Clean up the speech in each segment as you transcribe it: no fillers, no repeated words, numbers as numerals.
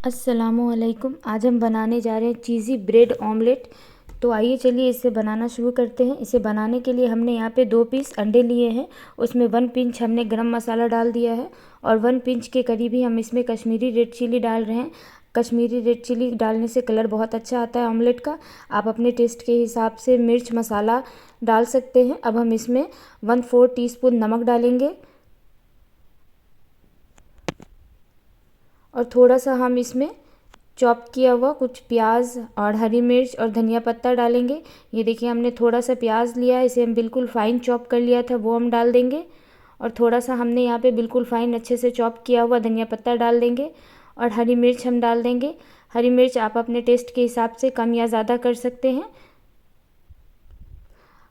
अस्सलामुअलैकुम। आज हम बनाने जा रहे हैं चीज़ी ब्रेड ऑमलेट। तो आइए चलिए इसे बनाना शुरू करते हैं। इसे बनाने के लिए हमने यहाँ पे 2 पीस अंडे लिए हैं, उसमें 1 पिंच हमने गरम मसाला डाल दिया है और 1 पिंच के करीब ही हम इसमें कश्मीरी रेड चिली डाल रहे हैं। कश्मीरी रेड चिली डालने से कलर बहुत अच्छा आता है ऑमलेट का। आप अपने टेस्ट के हिसाब से मिर्च मसाला डाल सकते हैं। अब हम इसमें 1/4 टीस्पून नमक डालेंगे और थोड़ा सा हम इसमें चॉप किया हुआ कुछ प्याज और हरी मिर्च और धनिया पत्ता डालेंगे। ये देखिए हमने थोड़ा सा प्याज लिया है, इसे हम बिल्कुल फ़ाइन चॉप कर लिया था, वो हम डाल देंगे। और थोड़ा सा हमने यहाँ पे बिल्कुल फ़ाइन अच्छे से चॉप किया हुआ धनिया पत्ता डाल देंगे और हरी मिर्च हम डाल देंगे। हरी मिर्च आप अपने टेस्ट के हिसाब से कम या ज़्यादा कर सकते हैं।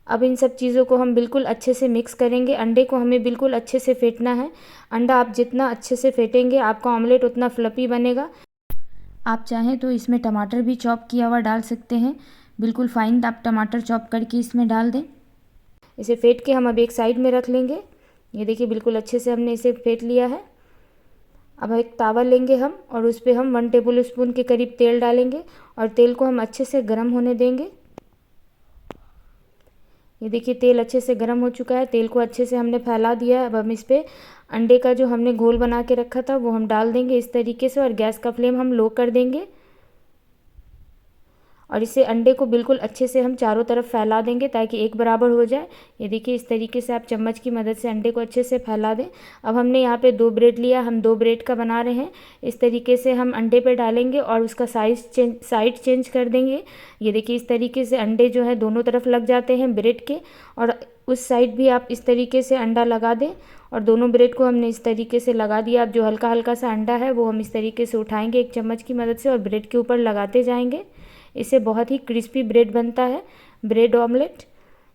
अब इन सब चीज़ों को हम बिल्कुल अच्छे से मिक्स करेंगे। अंडे को हमें बिल्कुल अच्छे से फेंटना है। अंडा आप जितना अच्छे से फेंटेंगे आपका ऑमलेट उतना फ्लफ़ी बनेगा। आप चाहें तो इसमें टमाटर भी चॉप किया हुआ डाल सकते हैं। बिल्कुल फ़ाइन आप टमाटर चॉप करके इसमें डाल दें। इसे फेंट के हम अब एक साइड में रख लेंगे। ये देखिए बिल्कुल अच्छे से हमने इसे फेंट लिया है। अब एक तावा लेंगे हम और उस पर हम 1 टेबल स्पून के करीब तेल डालेंगे और तेल को हम अच्छे से गर्म होने देंगे। ये देखिए तेल अच्छे से गर्म हो चुका है। तेल को अच्छे से हमने फैला दिया है। अब हम इस पर अंडे का जो हमने घोल बना के रखा था वो हम डाल देंगे इस तरीके से और गैस का फ्लेम हम लो कर देंगे और इसे अंडे को बिल्कुल अच्छे से हम चारों तरफ फैला देंगे ताकि एक बराबर हो जाए। ये देखिए इस तरीके से आप चम्मच की मदद से अंडे को अच्छे से फैला दें। अब हमने यहाँ पे 2 ब्रेड लिया, हम 2 ब्रेड का बना रहे हैं। इस तरीके से हम अंडे पे डालेंगे और उसका साइड चेंज कर देंगे। ये देखिए इस तरीके से अंडे जो है दोनों तरफ लग जाते हैं ब्रेड के, और उस साइड भी आप इस तरीके से अंडा लगा दें। और दोनों ब्रेड को हमने इस तरीके से लगा दिया। अब जो हल्का हल्का सा अंडा है वो हम इस तरीके से उठाएंगे एक चम्मच की मदद से और ब्रेड के ऊपर लगाते जाएंगे। इससे बहुत ही क्रिस्पी ब्रेड बनता है, ब्रेड ऑमलेट।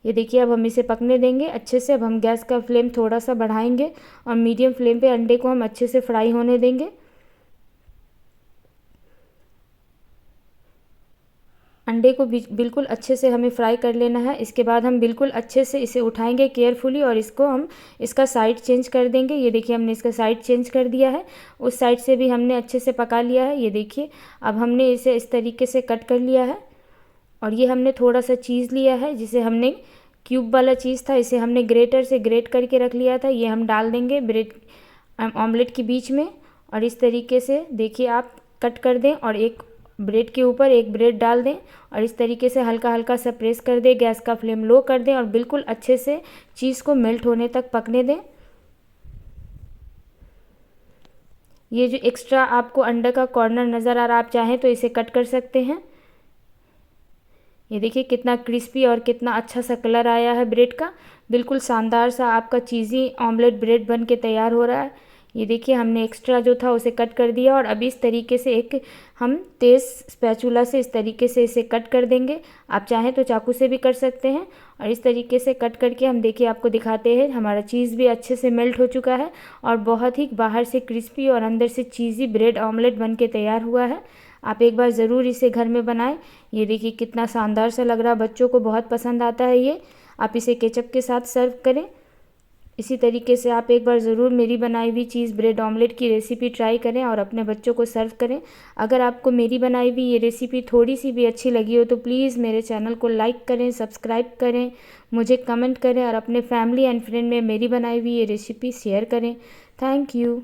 ये देखिए अब हम इसे पकने देंगे अच्छे से। अब हम गैस का फ्लेम थोड़ा सा बढ़ाएंगे और मीडियम फ्लेम पे अंडे को हम अच्छे से फ्राई होने देंगे। अंडे को बिल्कुल अच्छे से हमें फ्राई कर लेना है। इसके बाद हम बिल्कुल अच्छे से इसे उठाएंगे केयरफुली और इसका साइड चेंज कर देंगे। ये देखिए हमने इसका साइड चेंज कर दिया है। उस साइड से भी हमने अच्छे से पका लिया है। ये देखिए अब हमने इसे इस तरीके से कट कर लिया है और ये हमने थोड़ा सा चीज़ लिया है जिसे हमने क्यूब वाला चीज़ था, इसे हमने ग्रेटर से ग्रेट करके रख लिया था। ये हम डाल देंगे ब्रेड ऑमलेट के बीच में और इस तरीके से देखिए आप कट कर दें और एक ब्रेड के ऊपर एक ब्रेड डाल दें और इस तरीके से हल्का हल्का सा प्रेस कर दें। गैस का फ्लेम लो कर दें और बिल्कुल अच्छे से चीज़ को मेल्ट होने तक पकने दें। ये जो एक्स्ट्रा आपको अंडे का कॉर्नर नज़र आ रहा है, आप चाहें तो इसे कट कर सकते हैं। ये देखिए कितना क्रिस्पी और कितना अच्छा सा कलर आया है ब्रेड का। बिल्कुल शानदार सा आपका चीज़ी ऑमलेट ब्रेड बन के तैयार हो रहा है। ये देखिए हमने एक्स्ट्रा जो था उसे कट कर दिया और अभी इस तरीके से हम तेज़ स्पैचुला से इस तरीके से इसे कट कर देंगे। आप चाहें तो चाकू से भी कर सकते हैं और इस तरीके से कट करके हम देखिए आपको दिखाते हैं। हमारा चीज़ भी अच्छे से मेल्ट हो चुका है और बहुत ही बाहर से क्रिस्पी और अंदर से चीज़ी ब्रेड ऑमलेट बन के तैयार हुआ है। आप एक बार ज़रूर इसे घर में बनाएं। ये देखिए कितना शानदार सा लग रहा है, बच्चों को बहुत पसंद आता है ये। आप इसे केचप के साथ सर्व करें। इसी तरीके से आप एक बार ज़रूर मेरी बनाई हुई चीज़ ब्रेड ऑमलेट की रेसिपी ट्राई करें और अपने बच्चों को सर्व करें। अगर आपको मेरी बनाई हुई ये रेसिपी थोड़ी सी भी अच्छी लगी हो तो प्लीज़ मेरे चैनल को लाइक करें, सब्सक्राइब करें, मुझे कमेंट करें और अपने फैमिली एंड फ्रेंड में मेरी बनाई हुई ये रेसिपी शेयर करें। Thank you.